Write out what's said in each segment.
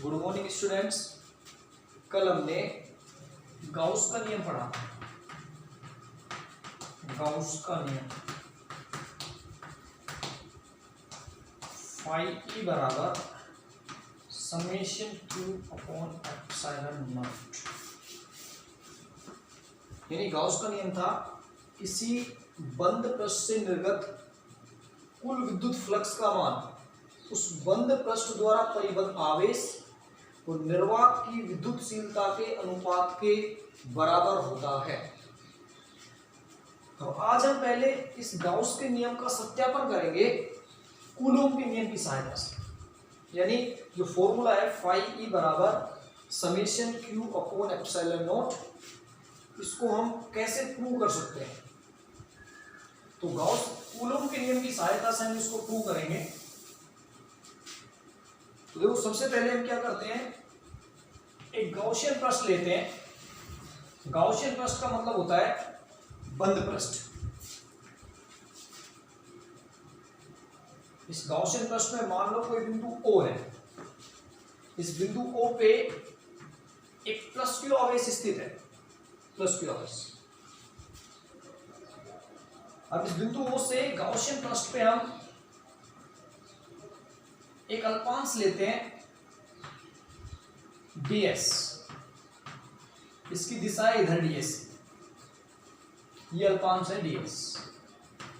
Good morning students. कल हमने Gauss का नियम पढ़ा। गाउस का नियम फाई बराबर summation Q upon epsilon not. यानी गाउस का नियम था किसी बंद पृष्ठ से निर्गत कुल विद्युत फ्लक्स का मान उस बंद पृष्ठ द्वारा परिबद्ध आवेश और निर्वात की विद्युतशीलता के अनुपात के बराबर होता है। तो आज हम पहले इस गाउस के नियम का सत्यापन करेंगे कूलोम के नियम की सहायता से। यानी जो फॉर्मूला है फाई ई बराबर summation Q upon epsilon not, इसको हम कैसे प्रूव कर सकते हैं। तो गाउस कूलोम के नियम की सहायता से हम इसको प्रूव करेंगे। तो देखो, सबसे पहले हम क्या करते हैं, एक गाउसियन पृष्ठ लेते हैं। गाउसियन पृष्ठ का मतलब होता है बंद पृष्ठ। इस गाउसियन पृष्ठ में मान लो कोई बिंदु O है। इस बिंदु O पे एक प्लस क्यू आवेश स्थित है, प्लस क्यू आवेश। अब इस बिंदु O से गाउसियन पृष्ठ पे हम एक अल्पांश लेते हैं ds। इसकी दिशा है इधर ds, ये अल्पांश है ds,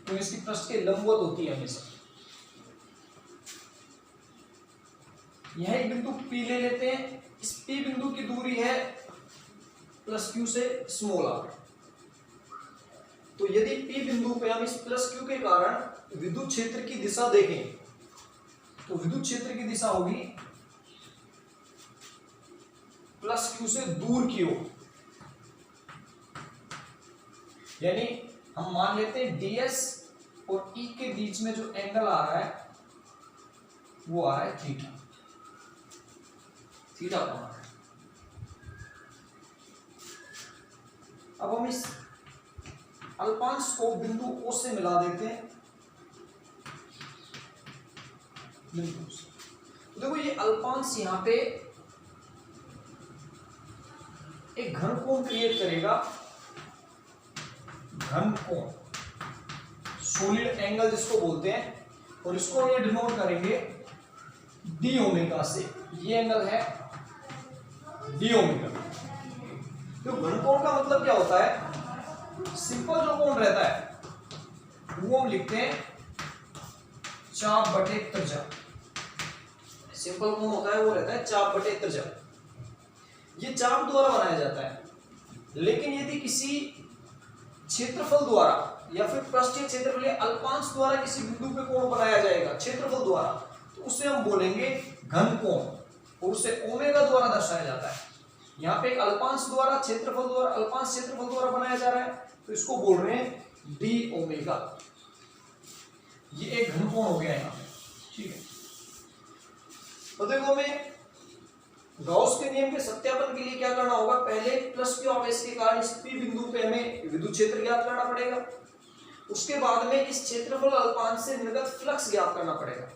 तो इसकी पृष्ठ के लंबवत होती है हमेशा। यह एक बिंदु P ले लेते हैं। इस P बिंदु की दूरी है प्लस क्यू से स्मॉल r। तो यदि P बिंदु पे हम इस प्लस क्यू के कारण विद्युत क्षेत्र की दिशा देखें तो विद्युत क्षेत्र की दिशा होगी प्लस क्यू से दूर की ओर। यानी हम मान लेते हैं ds और E के बीच में जो एंगल आ रहा है वो आ रहा है थीटा। थीटा कौन है। अब हम इस अल्पांश को बिंदु O से मिला देते हैं। तो देखो, ये अल्पांश यहां पे एक घन कोण क्रिएट करेगा। घन कोण, सॉलिड एंगल जिसको बोलते हैं, और इसको ये डिनोट करेंगे डी ओमेगा से। ये एंगल है डी ओमेगा। तो घन कोण का मतलब क्या होता है, सिंपल जो कोण रहता है वो हम लिखते हैं चाप बटे त्रिज्या। सिंपल कोण होता है वो रहता है चाप बटे त्रिज्या। ये चाप द्वारा बनाया जाता है। लेकिन यदि किसी क्षेत्रफल द्वारा या फिर पृष्ठीय क्षेत्रफल या अल्पांश द्वारा किसी बिंदु पे कोण बनाया जाएगा क्षेत्रफल द्वारा, तो उसे हम बोलेंगे घन कोण, और उसे ओमेगा द्वारा दर्शाया जाता है। यहाँ पे एक अल्पांश द्वारा क्षेत्रफल द्वारा, अल्पांश क्षेत्रफल द्वारा बनाया जा रहा है, तो इसको बोल रहे हैं डी ओमेगा। ये एक घन कोण हो गया यहाँ पे, ठीक है। तो देखो, हमें गाउस के नियम के सत्यापन के लिए क्या करना होगा, पहले प्लस क्यू आवेश के कारण इस P बिंदु पे हमें विद्युत क्षेत्र ज्ञात करना पड़ेगा। उसके बाद में इस क्षेत्रफल अल्पांश से निर्गत फ्लक्स ज्ञात करना पड़ेगा।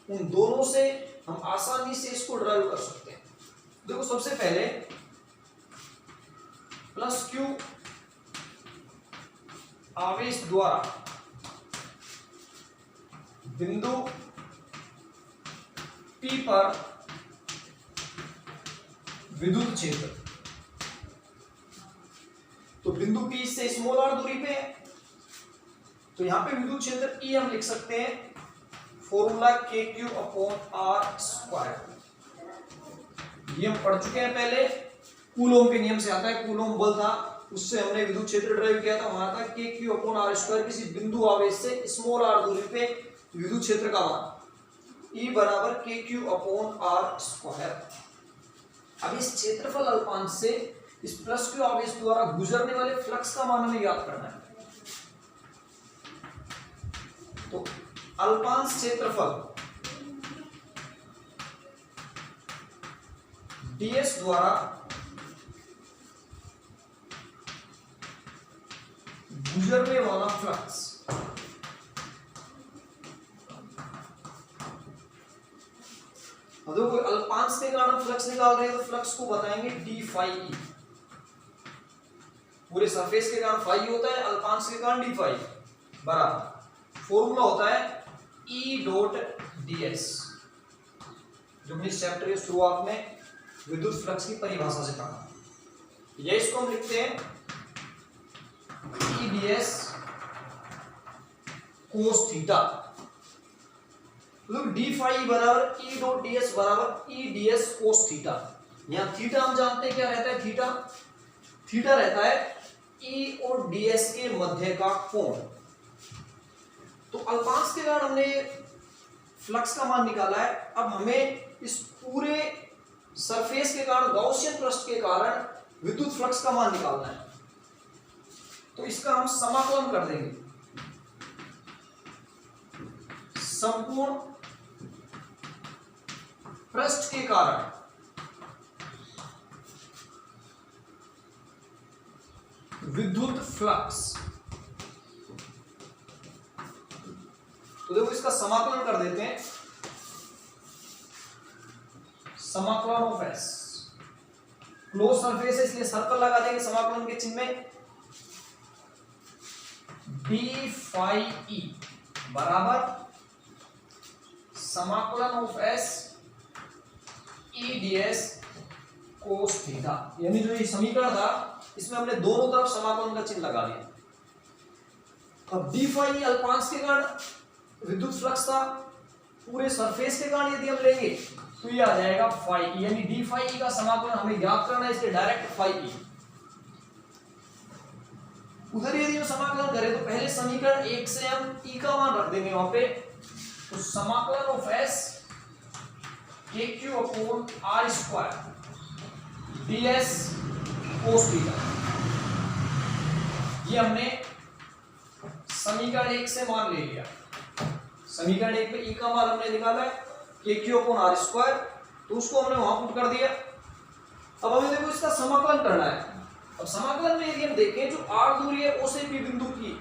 उन दोनों से हम आसानी से इसको ड्राइव कर सकते हैं। देखो, सबसे पहले प्लस क्यू आवेश द्वारा बिंदु P पर विद्युत क्षेत्र। तो बिंदु P से स्मॉल r दूरी पे है, तो यहां पे विद्युत क्षेत्र E हम लिख सकते हैं formula KQ upon R square. ये हम पढ़ चुके हैं पहले, कूलोम के नियम से आता है। कूलोम बल था, उससे हमने विद्युत क्षेत्र ड्राइव किया था। वहां था KQ अपॉन R स्क्वायर, किसी बिंदु आवेश से स्मॉल r दूरी पे विद्युत क्षेत्र का मान E बराबर KQ अपॉन R स्क्वायर। अब इस क्षेत्रफल अल्पांश से इस प्लस क्यू आवेश द्वारा गुजरने वाले फ्लक्स का मान हमें ज्ञात करना है। तो अल्पांश क्षेत्रफल ds द्वारा गुजरने वाला फ्लक्स अब देखो अल्पांश के कारण फ्लक्स निकाल रहे हैं तो फ्लक्स को बताएंगे डी फाई ई। पूरे सरफेस के कारण फाई होता है, अल्पांश के कारण डी फाई बराबर फॉर्मूला होता है ई डॉट डीएस, जो हमने चैप्टर के शुरुआत में विद्युत फ्लक्स की परिभाषा से पढ़ा। ये इसको हम लिखते हैं ई डीएस कोस थीटा। लोग डी फाई बराबर ई डॉट डीएस बराबर ई डीएस कोस थीटा। यहां थीटा हम जानते हैं क्या रहता है, थीटा रहता है ई और डीएस के मध्य का कोण। तो अल्पांश के कारण हमने फ्लक्स का मान निकाला है। अब हमें इस पूरे सरफेस के कारण गॉसियन पृष्ठ के कारण विद्युत फ्लक्स का मान निकालना है। तो इसका हम समाकलन कर देंगे। संपूर्ण पृष्ठ के कारण विद्युत फ्लक्स, तो देखो इसका समाकलन कर देते हैं। समाकलन ऑफ एस, क्लोज सरफेस है इसलिए सर्कल लगा देंगे समाकलन के चिन्ह में। डी फाई ई बराबर समाकलन of S E DS cos theta. यानी जो ये समीकरण था इसमें हमने दोनों तरफ समाकलन का चिन्ह लगा दिया। अब डी फाई अल्पांश के कारण विद्युत फ्लक्स था, पूरे सरफेस के कारण यदि हम लेंगे तो ये आ जाएगा फाई ई, यानी डी फाई ई का समाकलन हमें ज्ञात करना है, इसलिए डायरेक्ट फाई ई। उधर यदि हम समाकलन करें तो पहले समीकरण 1 से हम ई का मान रख देंगे वहां पे। तो समाकलन of S K Q upon R square DS cos theta, ये हमने समीकरण 1 से मान ले लिया। समीकरण 1 में ई का मान हमने निकाला है के क्यू अपॉन आर स्क्वायर, तो उसको हमने वहां पुट कर दिया। अब हमें देखो इसका समाकलन करना है। अब समाकलन में यदि हम देखें जो आर दूरी है ओ से पी बिंदु की,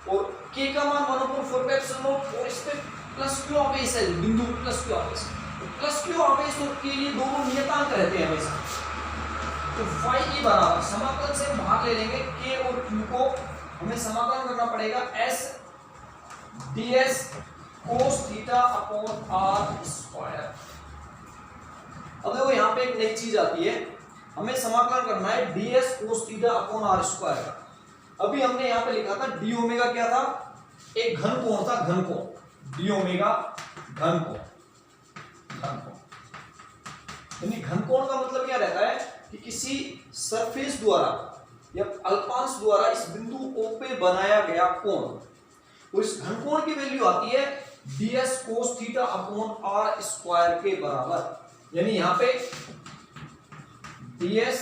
और के का मान 1/4 और इस पे प्लस क्यू आवेश है, बिंदु प्लस क्यू आवेश, तो प्लस क्यू आवेश और के लिए दोनों नियतांक रहते हैं हमेशा। तो फाई ई बराबर समाकलन से हम बाहर ले लेंगे के और क्यू को, हमें समाकलन करना पड़ेगा S DS cos theta upon R square. अब देखो यहाँ पे एक नई चीज आती है, हमें समाकलन करना है DS cos theta upon R square का। अभी हमने यहाँ पे लिखा था डी ओमेगा क्या था, एक घन कोण था, घन कोण, डी ओमेगा घन कोण। यानी घन कोण का मतलब क्या रहता है कि किसी सरफेस द्वारा या अल्पांश द्वारा इस बिंदु O पे बनाया गया कोण, तो इस घन कोण की वैल्यू आती है ds cos theta upon R square के बराबर। यानी यहां पे ds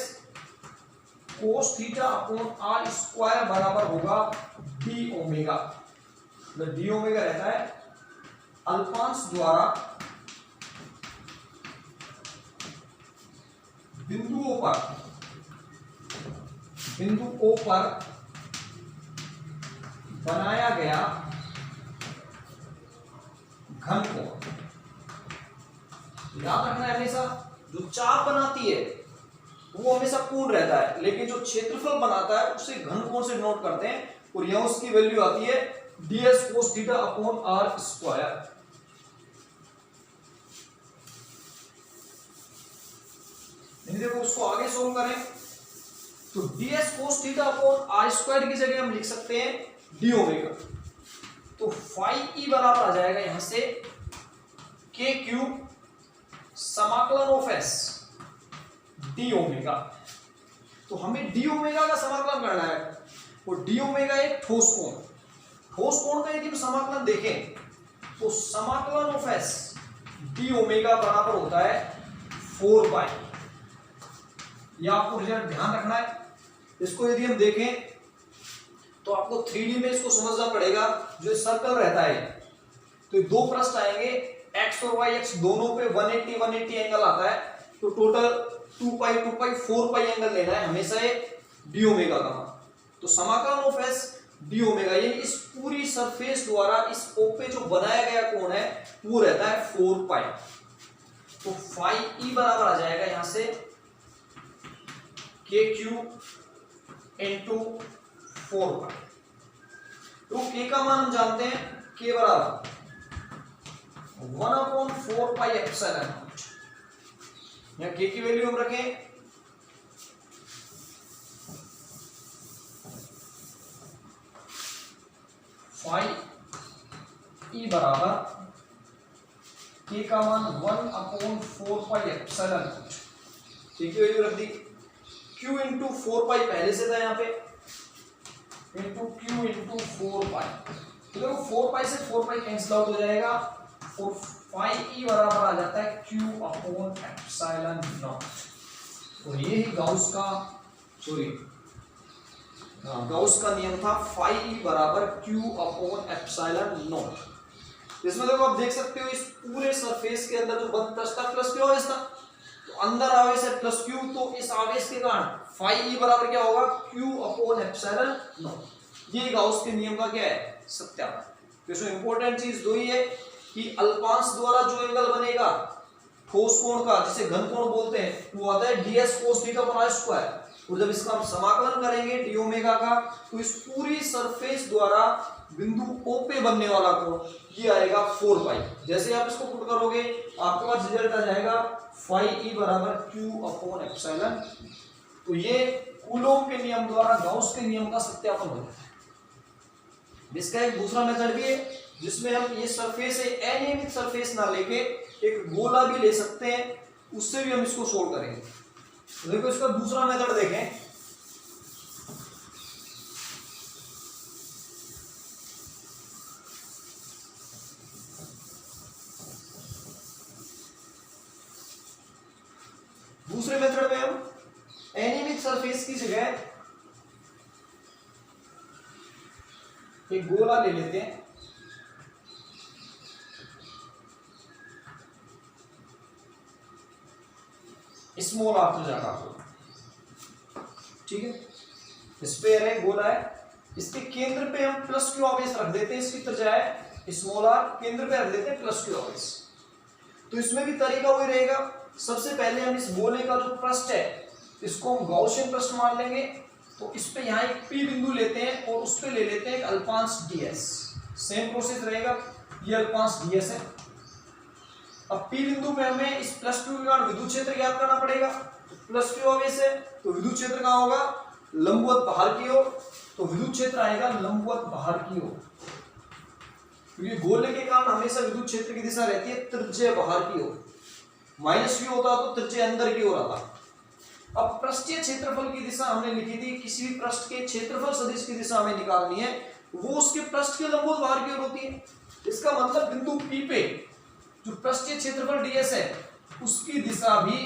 cos theta upon R square बराबर होगा d ओमेगा। मतलब d ओमेगा रहता है अल्पांश द्वारा बिंदु O पर बनाया गया घन कोण। याद रखना है हमेशा जो चाप बनाती है वो हमेशा पूर्ण रहता है, लेकिन जो क्षेत्रफल बनाता है उसे घन कोण से नोट करते हैं, और यहां उसकी वैल्यू आती है ds cos theta upon R square. देखो उसको आगे सोल्व करें तो ds cos theta upon R square की जगह हम लिख सकते हैं डी ओमेगा। तो फाई ई बराबर आ जाएगा यहां से के क्यूब समाकलन ऑफ एस डी ओमेगा। तो हमें डी ओमेगा का समाकलन करना है, और डी ओमेगा एक ठोस कोण, ठोस कोण का यदि हम समाकलन देखें तो समाकलन ऑफ एस डी ओमेगा बराबर होता है 4 पाई। यह आपको रिजल्ट ध्यान रखना है। इसको यदि हम देखें तो आपको 3D में इसको समझना पड़ेगा। जो सर्कल रहता है तो दो पृष्ठ आएंगे, x और y एक्स दोनों पे 180 एंगल आता है, तो टोटल 2 पाई 4 पाई एंगल लेना है हमेशा ये डी ओमेगा का। तो समाकलन ऑफ एस डी ओमेगा, यानी इस पूरी सरफेस द्वारा इस O पे जो बनाया गया कोण है वो रहता है 4 पाई। तो फाई ई बराबर आ जाएगा यहां से के क्यू इंटू 4 पाई। तो के का मान हम जानते हैं, के बराबर 1/4 पाई एप्सिलॉन नॉट। यहां के की वैल्यू हम रखें फाई ई बराबर के का मान 1/4 पाई एप्सिलॉन नॉट, के की वैल्यू रख दी, q इंटू 4 पाई पहले से था यहाँ पे, इंटू q इंटू 4 पाई। तो देखो 4 पाई से 4 पाई कैंसिल आउट हो जाएगा और फाई ई बराबर आ जाता है q अपॉन एप्सिलॉन नॉट। तो ये ही गाउस का नियम था, फाई ई बराबर q अपॉन एप्सिलॉन नॉट। इसमें देखो आप देख सकते हो इस पूरे सरफेस के अंदर जो बंद टच था प्लस क्यू आवेश था, तो अंदर आवेश है प्लस क्यू, तो इस आवेश के कारण फाई ई बराबर क्या होगा, q अपॉन एप्सिलॉन नॉट। ये गाउस के नियम का क्या है, सत्यापन। तो इसमें इंपॉर्टेंट चीज दो ही है कि अल्पांश द्वारा जो एंगल बनेगा ठोस कोण का, जिसे घन कोण बोलते हैं, वो आता है ds cos थीटा पर r स्क्वायर। और जब इसका हम समाकलन करेंगे डी ओमेगा का, तो इस पूरी सरफेस द्वारा बिंदु O पे बनने वाला कोण ये आएगा 4 पाई। जैसे आप इसको पुट करोगे आपके पास रिजल्ट आ जाएगा फाई ई बराबर q अपॉन एप्सिलॉन। तो ये कूलोम के नियम द्वारा गाउस के नियम का सत्यापन हो जाता है। इसका एक दूसरा मेथड भी है जिसमें हम ये सरफेस है अनियमित सरफेस ना लेके एक गोला भी ले सकते हैं, उससे भी हम इसको सोल्व करेंगे। तो देखो इसका दूसरा मेथड देखें। दूसरे मेथड में हम अनियमित सरफेस की जगह एक गोला ले लेते हैं, स्मॉल आर त्रिज्या का गोला, ठीक है। स्फेयर है, गोला है, इसके केंद्र पे हम प्लस क्यू आवेश रख देते हैं, इसकी त्रिज्या है स्मॉल आर, केंद्र पे रख देते हैं प्लस क्यू आवेश। तो इसमें भी तरीका वही रहेगा, सबसे पहले हम इस गोले का जो पृष्ठ है इसको हम गॉसियन पृष्ठ मान लेंगे। तो इस पे यहाँ एक P बिंदु लेते हैं और उस पे ले लेते हैं एक अल्पांश ds। सेम प्रोसेस रहेगा, ये अल्पांश ds है। अब P बिंदु पे हमें इस प्लस क्यू के कारण विद्युत क्षेत्र ज्ञात करना पड़ेगा। तो प्लस क्यू आवेश है तो विद्युत क्षेत्र कहाँ होगा, लंबवत बाहर की ओर, तो विद्युत क्षेत्र आएगा लंबवत बाहर की ओर, क्योंकि गोले के कारण हमेशा विद्युत क्षेत्र की दिशा रहती है त्रिज्य बाहर की ओर। माइनस क्यू होता तो त्रिज्य अंदर की ओर आता। अब पृष्ठीय क्षेत्रफल की दिशा हमने लिखी थी, किसी भी पृष्ठ के क्षेत्रफल सदिश की दिशा हमें निकालनी है, वो उसके पृष्ठ के लंबवत बाहर की ओर होती है। इसका मतलब बिंदु P पे जो पृष्ठीय क्षेत्रफल ds है उसकी दिशा भी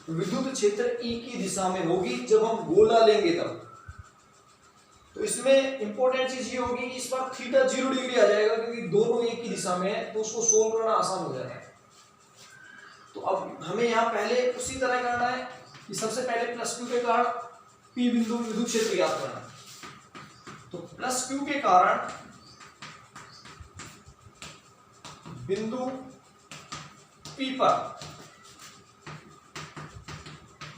विद्युत क्षेत्र E की दिशा में होगी जब हम गोला लेंगे तब। तो इसमें इंपॉर्टेंट चीज ये होगी कि इस बार थीटा 0 डिग्री आ जाएगा, क्योंकि दोनों एक ही दिशा में है, तो उसको सोल्व करना आसान हो जाता है। तो अब हमें यहाँ पहले उसी तरह करना है कि सबसे पहले प्लस क्यू के कारण P बिंदु विद्युत क्षेत्र ज्ञात करना है। तो प्लस क्यू के कारण बिंदु P पर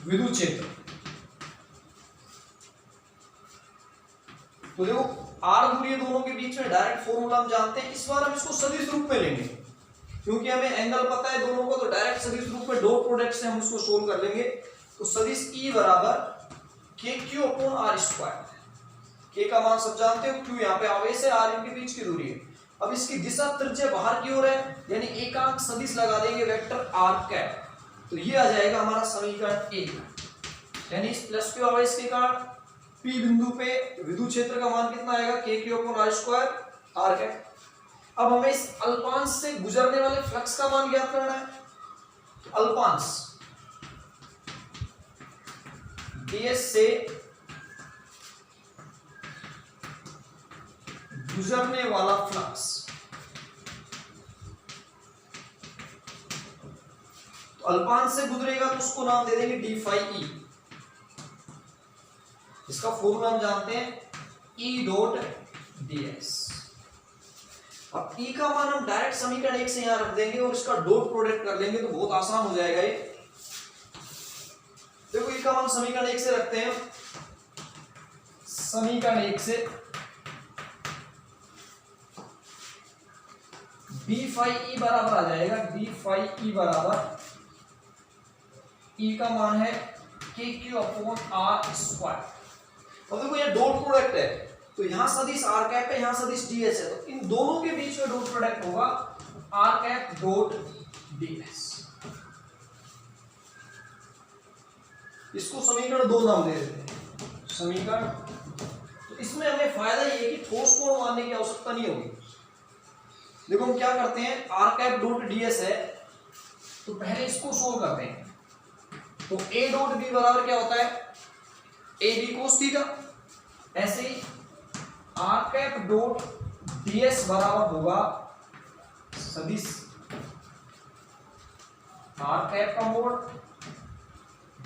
विद्युत क्षेत्र, तो देखो r दूरी है दोनों के बीच में, डायरेक्ट फॉर्मूला हम जानते हैं। इस बार हम इसको सदिश रूप में लेंगे, क्योंकि हमें एंगल पता है दोनों को, तो डायरेक्ट सदिश रूप में डॉट प्रोडक्ट से हम उसको सोल्व कर लेंगे। तो सदिश E बराबर K Q upon R square. के का मान सब जानते हो, क्यू यहाँ पे आवेश है, आर इनके बीच की दूरी है। अब इसकी दिशा त्रिज्य बाहर की ओर है, यानी एकांक सदिश लगा देंगे वेक्टर आर कैप। तो ये आ जाएगा हमारा समीकरण 1, यानी इस प्लस क्यू आवेश के कारण P बिंदु पे विद्युत क्षेत्र का मान कितना आएगा, K Q upon R square R cap. अब हमें इस अल्पांश से गुजरने वाले फ्लक्स का मान ज्ञात करना है। तो अल्पांश ds से गुजरने वाला फ्लक्स, तो अल्पांश से गुजरेगा तो उसको नाम दे देंगे डी फाई ई। इसका फॉर्मूला हम जानते हैं E डॉट ds। अब ई का मान हम डायरेक्ट समीकरण 1 से यहां रख देंगे और इसका डॉट प्रोडक्ट कर लेंगे तो बहुत आसान हो जाएगा ये। देखो ई का मान समीकरण 1 से रखते हैं, समीकरण 1 से डी फाई ई बराबर आ जाएगा, डी फाई ई बराबर ई का मान है के क्यू अपॉन आर स्क्वायर। अब देखो ये डॉट प्रोडक्ट है तो यहां सदिश आर कैप है, यहां सदिश डीएस है, तो इन दोनों के बीच में डॉट प्रोडक्ट होगा आर कैप डॉट डीएस। इसको समीकरण 2 नाम दे देते हैं, समीकरण। तो इसमें हमें फायदा ये है कि ठोस कोण मानने की आवश्यकता नहीं होगी। देखो हम क्या करते हैं, आर कैप डॉट डीएस है तो पहले इसको सोल्व करते हैं। तो ए डॉट बी बराबर क्या होता है, ए बी कोस थीटा। ऐसे ही आर कैप डॉट डीएस बराबर होगा सदिश आर कैप का मोड,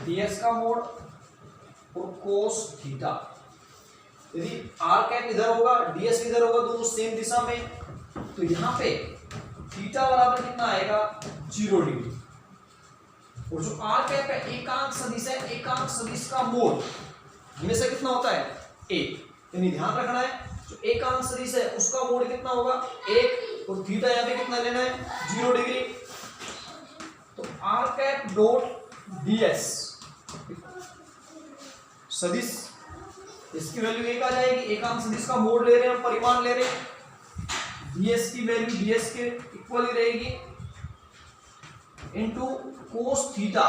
डीएस का मोड और कोस थीटा। यदि आर कैप इधर होगा, डीएस इधर होगा, दोनों सेम दिशा में, तो यहां पे थीटा बराबर कितना आएगा, 0 डिग्री। और जो आर कैप है एकांक सदिश है, एकांक सदिश का मोड हमेशा कितना होता है, 1। यानी ध्यान रखना है जो एकांक सदिश है उसका मोड कितना होगा, 1, और थीटा यहां पे कितना लेना है, 0 डिग्री। तो आर कैप डॉट डीएस सदिश, इसकी वैल्यू 1 आ जाएगी, एकांक सदिश का मोड ले रहे हैं, परिमाण ले रहे हैं, डीएस की वैल्यू डीएस के इक्वल ही रहेगी into cos theta.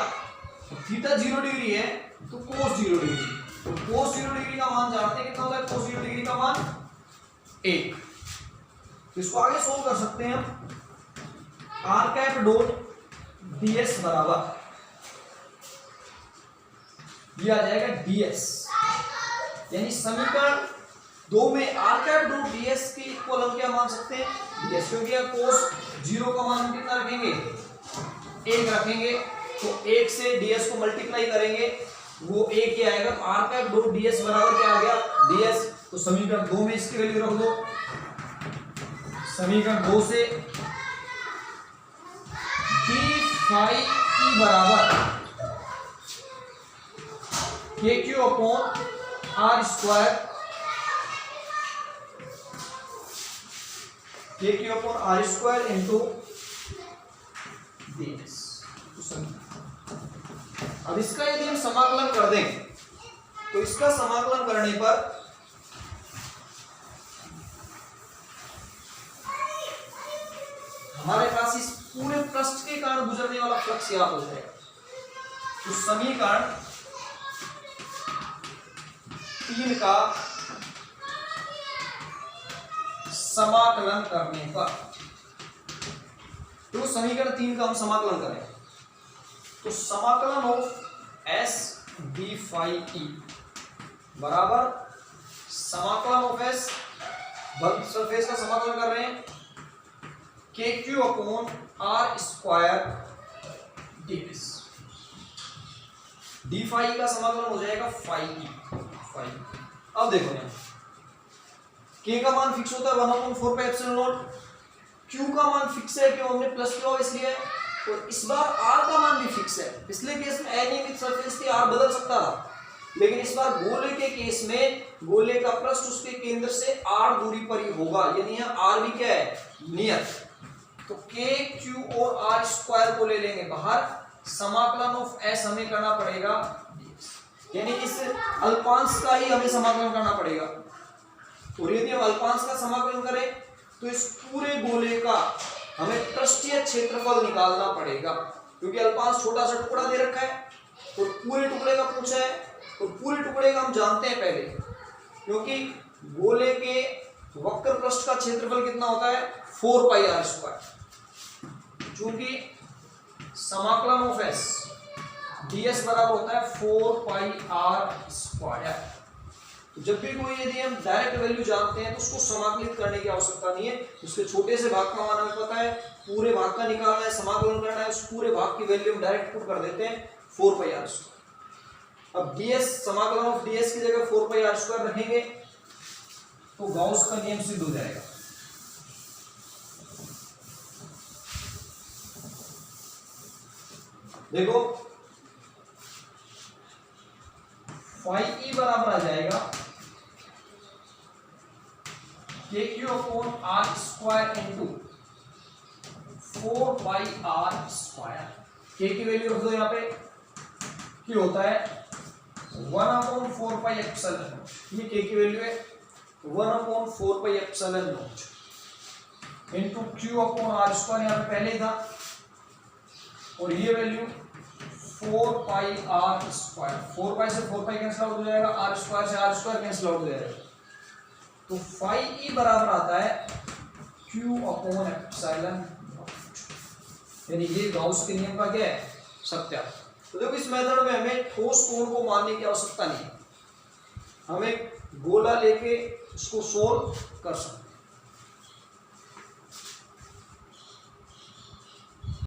Theta 0 degree है तो कोस 0 डिग्री, तो कोस 0 डिग्री का मान जानते हैं कितना होता है, कोस 0 डिग्री का मान 1। तो इसको आगे सोल्व कर सकते हैं हम। आर कैप डॉट डीएस बराबर ये आ जाएगा डीएस, यानी समीकरण 2 में आर कैप डॉट डीएस के इक्वल हम क्या मान सकते हैं, डीएस, क्योंकि कोस 0 का मान हम कितना रखेंगे, 1 रखेंगे, तो 1 से डीएस को मल्टीप्लाई करेंगे वो 1 ही आएगा। तो आर कैप डॉट डीएस बराबर क्या आ गया, डीएस। तो समीकरण 2 में इसकी वैल्यू रख दो, समीकरण 2 से डी फाई ई बराबर K Q upon R square, K Q upon R square into DS. अब इसका यदि हम समाकलन कर दें तो इसका समाकलन करने पर हमारे पास इस पूरे पृष्ठ के कारण गुजरने वाला फ्लक्स याद हो जाएगा। तो समीकरण 3 का समाकलन करने पर, तो समीकरण 3 का हम समाकलन करें तो समाकलन of S D phi E बराबर समाकलन ऑफ एस, बंद सरफेस का समाकलन कर रहे हैं, K Q upon R square DS. D phi का समाकलन हो जाएगा फाई ई, फाई। अब देखो यहाँ के का मान फिक्स होता है 1/4 पाई एप्सिलॉन नॉट, क्यू का मान फिक्स है क्यों, हमने प्लस किया इसलिए, और इस बार आर का मान भी फिक्स है। पिछले केस में अनियमित सरफेस थी, आर बदल सकता था, लेकिन इस बार गोले के केस में गोले का पृष्ठ उसके केंद्र से आर दूरी पर ही होगा, यानी यहाँ आर भी क्या है, नियत। तो के क्यू और आर स्क्वायर को ले लेंगे बाहर, समाकलन ऑफ एस हमें करना पड़ेगा, यानी इस अल्पांश का ही हमें समाकलन करना पड़ेगा। और यदि हम अल्पांश का समाकलन करें तो इस पूरे गोले का हमें पृष्ठीय क्षेत्रफल निकालना पड़ेगा, क्योंकि अल्पांश छोटा सा टुकड़ा दे रखा है और पूरे टुकड़े का पूछा है, और पूरे टुकड़े का हम जानते हैं पहले, क्योंकि गोले के वक्र पृष्ठ का क्षेत्रफल कितना होता है, 4 पाई आर स्क्वायर। चूंकि समाकलन ऑफ एस डीएस बराबर होता है 4 पाई आर स्क्वायर। तो जब भी कोई यदि हम डायरेक्ट वैल्यू जानते हैं तो उसको समाकलित करने की आवश्यकता नहीं है, उसके छोटे से भाग का मान हमें पता है, पूरे भाग का निकालना है, समाकलन करना है, उस पूरे भाग की वैल्यू हम डायरेक्ट पुट कर देते हैं 4 पाई आर स्क्वायर। अब डीएस, समाकलन ऑफ डीएस की जगह 4 पाई आर स्क्वायर रखेंगे तो गॉस का नियम सिद्ध हो जाएगा। देखो फाई ई बराबर आ जाएगा K Q upon R square into 4 pi R square. K की वैल्यू रख दो यहाँ पे, क्यू होता है 1/4 पाई एप्सिलॉन नॉट, ये के की वैल्यू है 1/4 pi epsilon not into Q upon R square, यहाँ पे पहले ही था, और ये value 4 pi R square, 4 pi से 4 पाई कैंसिल आउट हो जाएगा, आर स्क्वायर से आर स्क्वायर कैंसिल आउट हो जाएगा, तो फाई ई बराबर आता है क्यू अपॉन एप्सिलॉन नॉट, यानी ये गाउस के नियम का क्या है, सत्यापन। तो देखो इस मेथड में हमें ठोस कोण को मानने की आवश्यकता नहीं है, हमें गोला लेके उसको सोल्व कर सकते हैं।